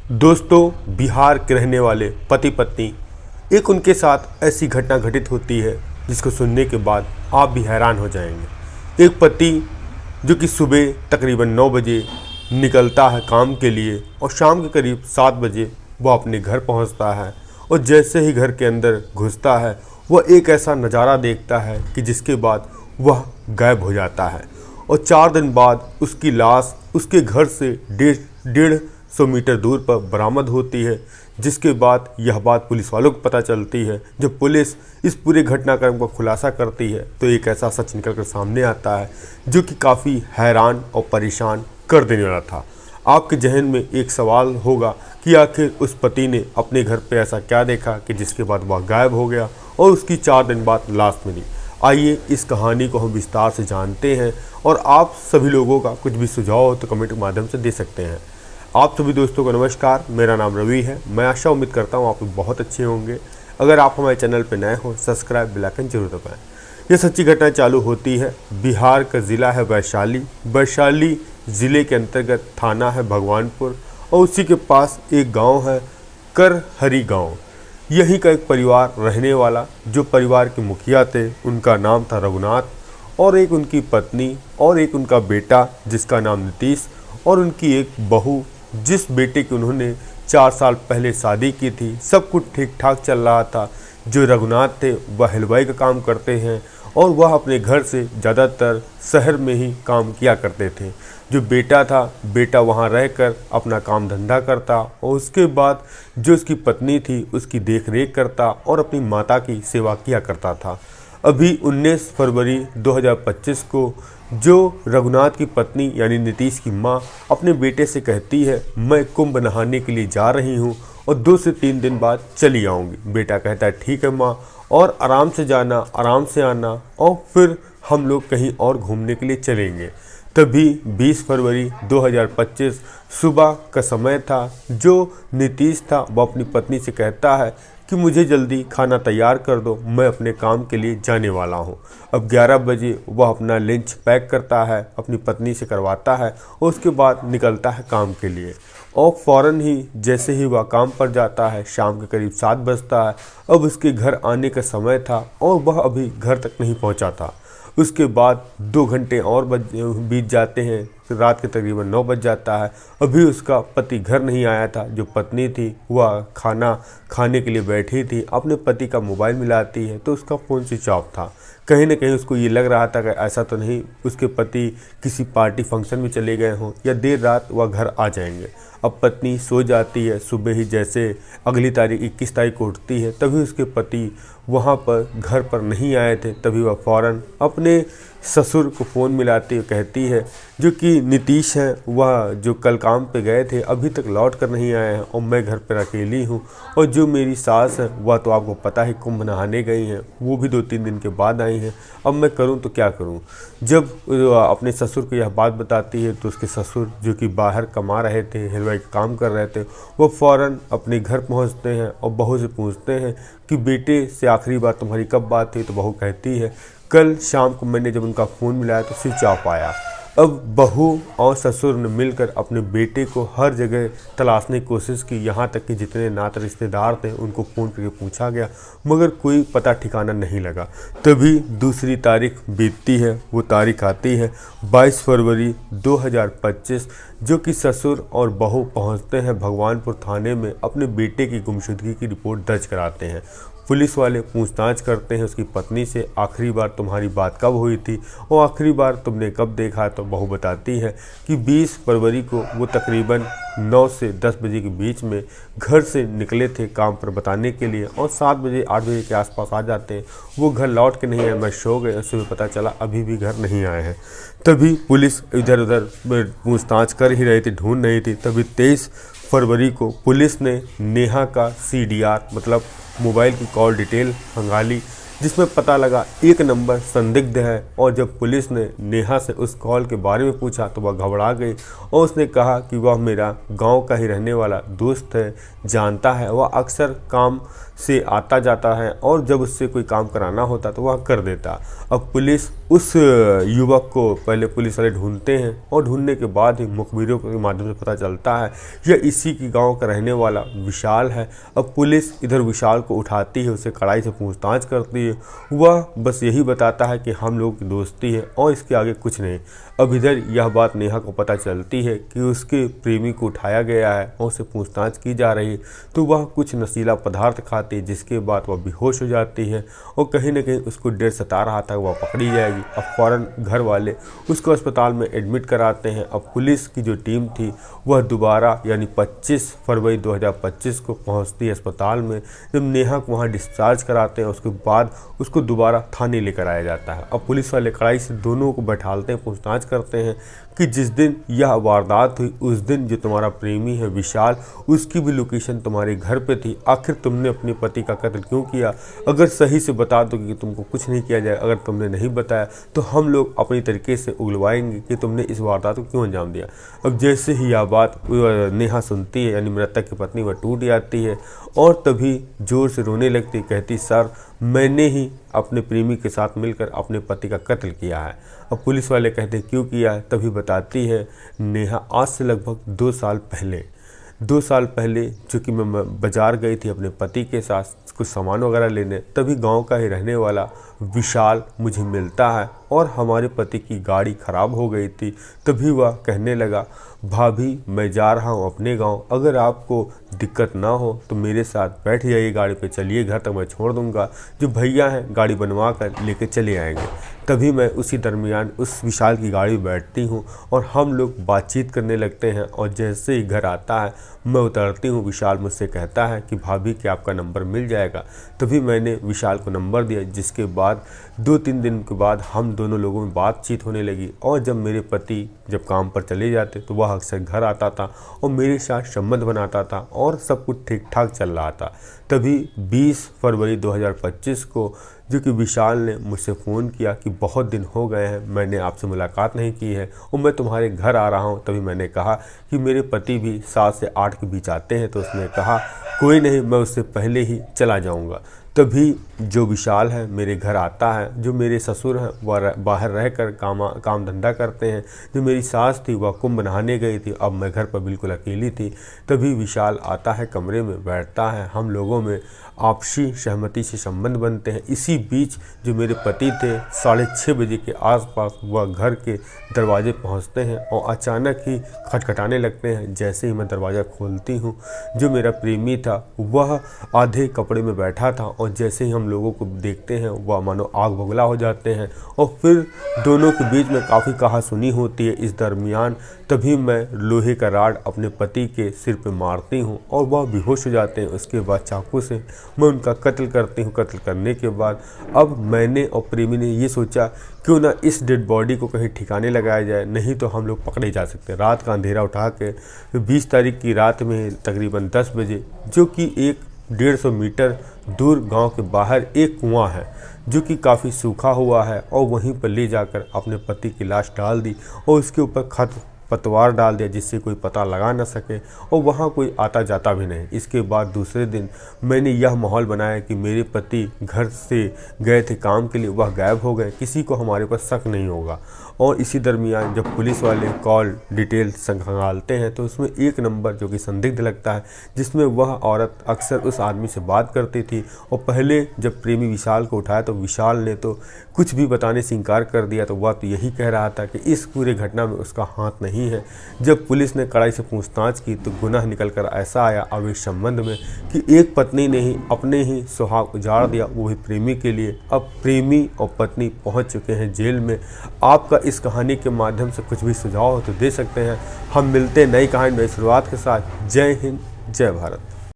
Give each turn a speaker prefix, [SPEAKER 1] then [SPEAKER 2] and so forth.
[SPEAKER 1] दोस्तों, बिहार के रहने वाले पति पत्नी, एक उनके साथ ऐसी घटना घटित होती है जिसको सुनने के बाद आप भी हैरान हो जाएंगे। एक पति जो कि सुबह तकरीबन 9 बजे निकलता है काम के लिए और शाम के करीब 7 बजे वह अपने घर पहुंचता है और जैसे ही घर के अंदर घुसता है वह एक ऐसा नज़ारा देखता है कि जिसके बाद वह गायब हो जाता है और 4 दिन बाद उसकी लाश उसके घर से 150 मीटर दूर पर बरामद होती है। जिसके बाद यह बात पुलिस वालों को पता चलती है। जब पुलिस इस पूरे घटनाक्रम का खुलासा करती है तो एक ऐसा सच निकल कर सामने आता है जो कि काफ़ी हैरान और परेशान कर देने वाला था। आपके जहन में एक सवाल होगा कि आखिर उस पति ने अपने घर पे ऐसा क्या देखा कि जिसके बाद वह गायब हो गया और उसकी 4 दिन बाद लाश मिली। आइए इस कहानी को हम विस्तार से जानते हैं और आप सभी लोगों का कुछ भी सुझाव हो तो कमेंट के माध्यम से दे सकते हैं। आप सभी दोस्तों को नमस्कार, मेरा नाम रवि है। मैं आशा उम्मीद करता हूँ आप लोग बहुत अच्छे होंगे। अगर आप हमारे चैनल पर नए हो सब्सक्राइब बेल आइकन जरूर दबाएं। यह सच्ची घटना चालू होती है। बिहार का ज़िला है वैशाली ज़िले के अंतर्गत थाना है भगवानपुर और उसी के पास एक गांव है करहरी गांव। यहीं का एक परिवार रहने वाला, जो परिवार के मुखिया थे उनका नाम था रघुनाथ और एक उनकी पत्नी और एक उनका बेटा जिसका नाम नीतीश और उनकी एक बहू जिस बेटे की उन्होंने 4 साल पहले शादी की थी। सब कुछ ठीक ठाक चल रहा था। जो रघुनाथ थे वह हलवाई का काम करते हैं और वह अपने घर से ज़्यादातर शहर में ही काम किया करते थे। जो बेटा था, बेटा वहाँ रहकर अपना काम धंधा करता और उसके बाद जो उसकी पत्नी थी उसकी देख रेख करता और अपनी माता की सेवा किया करता था। अभी 19 फरवरी 2025 को जो रघुनाथ की पत्नी यानी नीतीश की माँ अपने बेटे से कहती है, मैं कुंभ नहाने के लिए जा रही हूँ और 2 से 3 दिन बाद चली आऊँगी। बेटा कहता है ठीक है माँ, और आराम से जाना, आराम से आना और फिर हम लोग कहीं और घूमने के लिए चलेंगे। तभी 20 फरवरी 2025 सुबह का समय था। जो नीतीश था वह अपनी पत्नी से कहता है कि मुझे जल्दी खाना तैयार कर दो, मैं अपने काम के लिए जाने वाला हूं। अब 11 बजे वह अपना लंच पैक करता है, अपनी पत्नी से करवाता है और उसके बाद निकलता है काम के लिए। और फ़ौरन ही जैसे ही वह काम पर जाता है, शाम के करीब 7 बजता है। अब उसके घर आने का समय था और वह अभी घर तक नहीं पहुंचा था। उसके बाद 2 घंटे और बीत जाते हैं, रात के तकरीबन 9 बज जाता है। अभी उसका पति घर नहीं आया था। जो पत्नी थी वह खाना खाने के लिए बैठी थी, अपने पति का मोबाइल मिलाती है तो उसका फ़ोन स्विच ऑफ था। कहीं ना कहीं उसको ये लग रहा था कि ऐसा तो नहीं उसके पति किसी पार्टी फंक्शन में चले गए हों या देर रात वह घर आ जाएंगे। अब पत्नी सो जाती है। सुबह ही जैसे अगली तारीख 21 तारीख को उठती है तभी उसके पति वहाँ पर घर पर नहीं आए थे। तभी वह फ़ौरन अपने ससुर को फ़ोन मिलाती कहती है, जो कि नीतीश हैं, वह जो कल काम पे गए थे अभी तक लौट कर नहीं आए हैं और मैं घर पर अकेली हूँ। और जो मेरी सास है वह तो आपको पता है कुंभ नहाने गई हैं, वो भी 2-3 दिन के बाद आई हैं। अब मैं करूँ तो क्या करूँ। जब अपने ससुर को यह बात बताती है तो उसके ससुर जो कि बाहर कमा रहे थे, हलवाई का काम कर रहे थे, वो फ़ौरन अपने घर पहुँचते हैं और बहू से पूछते हैं कि बेटे से आखिरी बार तुम्हारी कब बात थी। तो बहू कहती है कल शाम को मैंने जब उनका फ़ोन मिलाया तो स्विच ऑफ आया। अब बहू और ससुर ने मिलकर अपने बेटे को हर जगह तलाशने की कोशिश की, यहाँ तक कि जितने नाते रिश्तेदार थे उनको फ़ोन करके पूछा गया मगर कोई पता ठिकाना नहीं लगा। तभी दूसरी तारीख बीतती है। वो तारीख आती है 22 फरवरी 2025, जो कि ससुर और बहू पहुँचते हैं भगवानपुर थाने में, अपने बेटे की गुमशुदगी की रिपोर्ट दर्ज कराते हैं। पुलिस वाले पूछताछ करते हैं उसकी पत्नी से, आखिरी बार तुम्हारी बात कब हुई थी और आखिरी बार तुमने कब देखा। तो बहू बताती है कि 20 फरवरी को वो तकरीबन 9 से 10 बजे के बीच में घर से निकले थे काम पर बताने के लिए और 7 बजे 8 बजे के आसपास आ जाते हैं। वो घर लौट के नहीं आए, मैं सो गए। सुबह पता चला अभी भी घर नहीं आए हैं। तभी पुलिस इधर उधर पूछताछ कर ही रही थी, ढूंढ रही थी। तभी 23 फरवरी को पुलिस ने नेहा का CDR मतलब मोबाइल की कॉल डिटेल खंगाली, जिसमें पता लगा एक नंबर संदिग्ध है। और जब पुलिस ने नेहा से उस कॉल के बारे में पूछा तो वह घबरा गई और उसने कहा कि वह मेरा गांव का ही रहने वाला दोस्त है, जानता है, वह अक्सर काम से आता जाता है और जब उससे कोई काम कराना होता तो वह कर देता। अब पुलिस उस युवक को पहले पुलिस वाले ढूंढते हैं और ढूंढने के बाद ही मुखबिरों के माध्यम से पता चलता है यह इसी की गांव का रहने वाला विशाल है। अब पुलिस इधर विशाल को उठाती है, उसे कड़ाई से पूछताछ करती है। वह बस यही बताता है कि हम लोगों की दोस्ती है और इसके आगे कुछ नहीं। अब इधर यह बात नेहा को पता चलती है कि उसके प्रेमी को उठाया गया है और उसे पूछताछ की जा रही है, तो वह कुछ नशीला पदार्थ खाती है, जिसके बाद वह बेहोश हो जाती है और कहीं ना कहीं उसको डर सता रहा था वह पकड़ी जाएगी। अब फौरन घर वाले उसको अस्पताल में एडमिट कराते हैं। अब पुलिस की जो टीम थी वह दोबारा यानी 25 फरवरी 2025 को पहुंचती है अस्पताल में। जब नेहा को वहां डिस्चार्ज कराते हैं उसके बाद उसको दोबारा थाने लेकर आया जाता है। अब पुलिस वाले कड़ाई से दोनों को बैठालते हैं, पूछताछ करते हैं कि जिस दिन यह वारदात हुई उस दिन जो तुम्हारा प्रेमी है विशाल, उसकी भी लोकेशन तुम्हारे घर पे थी। आखिर तुमने अपने पति का कत्ल क्यों किया? अगर सही से बता दो कि तुमको कुछ नहीं किया जाए, अगर तुमने नहीं बताया तो हम लोग अपनी तरीके से उगलवाएंगे कि तुमने इस वारदात को क्यों अंजाम दिया। अब जैसे ही यह बात नेहा सुनती है यानी मृतक की पत्नी, वह टूट जाती है और तभी जोर से रोने लगती, कहती सर मैंने ही अपने प्रेमी के साथ मिलकर अपने पति का कत्ल किया है। अब पुलिस वाले कहते क्यों किया है, तभी बताती है नेहा आज से लगभग 2 साल पहले चूँकि मैं बाज़ार गई थी अपने पति के साथ कुछ सामान वगैरह लेने, तभी गांव का ही रहने वाला विशाल मुझे मिलता है और हमारे पति की गाड़ी ख़राब हो गई थी। तभी वह कहने लगा भाभी मैं जा रहा हूँ अपने गांव, अगर आपको दिक्कत ना हो तो मेरे साथ बैठ जाइए गाड़ी पे, चलिए घर तक मैं छोड़ दूँगा, जो भैया हैं गाड़ी बनवा कर लेके चले आएंगे। तभी मैं उसी दरमियान उस विशाल की गाड़ी में बैठती हूँ और हम लोग बातचीत करने लगते हैं और जैसे ही घर आता है मैं उतरती हूँ, विशाल मुझसे कहता है कि भाभी क्या आपका नंबर मिल जाएगा। तभी मैंने विशाल को नंबर दिया, जिसके बाद 2-3 दिन के बाद हम दोनों लोगों में बातचीत होने लगी और जब मेरे पति जब काम पर चले जाते तो वह अक्सर घर आता था और मेरे साथ संबंध बनाता था और सब कुछ ठीक ठाक चल रहा था। तभी 20 फरवरी 2025 को जो कि विशाल ने मुझसे फ़ोन किया कि बहुत दिन हो गए हैं मैंने आपसे मुलाकात नहीं की है और मैं तुम्हारे घर आ रहा हूं। तभी मैंने कहा कि मेरे पति भी 7 से 8 के बीच आते हैं, तो उसने कहा कोई नहीं मैं उससे पहले ही चला जाऊंगा। तभी जो विशाल है मेरे घर आता है, जो मेरे ससुर हैं वह बाहर रहकर काम धंधा करते हैं, जो मेरी सास थी वह कुंभ नहाने गई थी, अब मैं घर पर बिल्कुल अकेली थी। तभी विशाल आता है, कमरे में बैठता है, हम लोगों में आपसी सहमति से संबंध बनते हैं। इसी बीच जो मेरे पति थे 6:30 बजे के आसपास वह घर के दरवाजे पहुंचते हैं और अचानक ही खटखटाने लगते हैं। जैसे ही मैं दरवाज़ा खोलती हूं, जो मेरा प्रेमी था वह आधे कपड़े में बैठा था और जैसे ही हम लोगों को देखते हैं वह मानो आग बगुला हो जाते हैं और फिर दोनों के बीच में काफ़ी कहासुनी होती है। इस दरमियान तभी मैं लोहे का राड अपने पति के सिर पे मारती हूँ और वह बेहोश हो जाते हैं। उसके बाद चाकू से मैं उनका कत्ल करती हूँ। कत्ल करने के बाद अब मैंने और प्रेमी ने ये सोचा क्यों ना इस डेड बॉडी को कहीं ठिकाने लगाया जाए, नहीं तो हम लोग पकड़े जा सकते हैं। रात का अंधेरा उठा के 20 तारीख की रात में तकरीबन 10 बजे, जो कि 150 मीटर दूर गांव के बाहर एक कुआं है जो कि काफ़ी सूखा हुआ है, और वहीं पर ले जाकर अपने पति की लाश डाल दी और उसके ऊपर पतवार डाल दिया जिससे कोई पता लगा न सके और वहाँ कोई आता जाता भी नहीं। इसके बाद दूसरे दिन मैंने यह माहौल बनाया कि मेरे पति घर से गए थे काम के लिए, वह गायब हो गए, किसी को हमारे पर शक नहीं होगा। और इसी दरमियान जब पुलिस वाले कॉल डिटेल खंगालते हैं तो उसमें एक नंबर जो कि संदिग्ध लगता है, जिसमें वह औरत अक्सर उस आदमी से बात करती थी। और पहले जब प्रेमी विशाल को उठाया तो विशाल ने तो कुछ भी बताने से इनकार कर दिया, तो वह तो यही कह रहा था कि इस पूरे घटना में उसका हाथ नहीं है। जब पुलिस ने कड़ाई से पूछताछ की तो गुनाह निकल कर ऐसा आया अब इस संबंध में कि एक पत्नी ने ही अपने ही सुहाग उजाड़ दिया, वो भी प्रेमी के लिए। अब प्रेमी और पत्नी पहुंच चुके हैं जेल में। आपका इस कहानी के माध्यम से कुछ भी सुझाव हो तो दे सकते हैं। हम मिलते हैं नई कहानी नई शुरुआत के साथ। जय हिंद, जय भारत।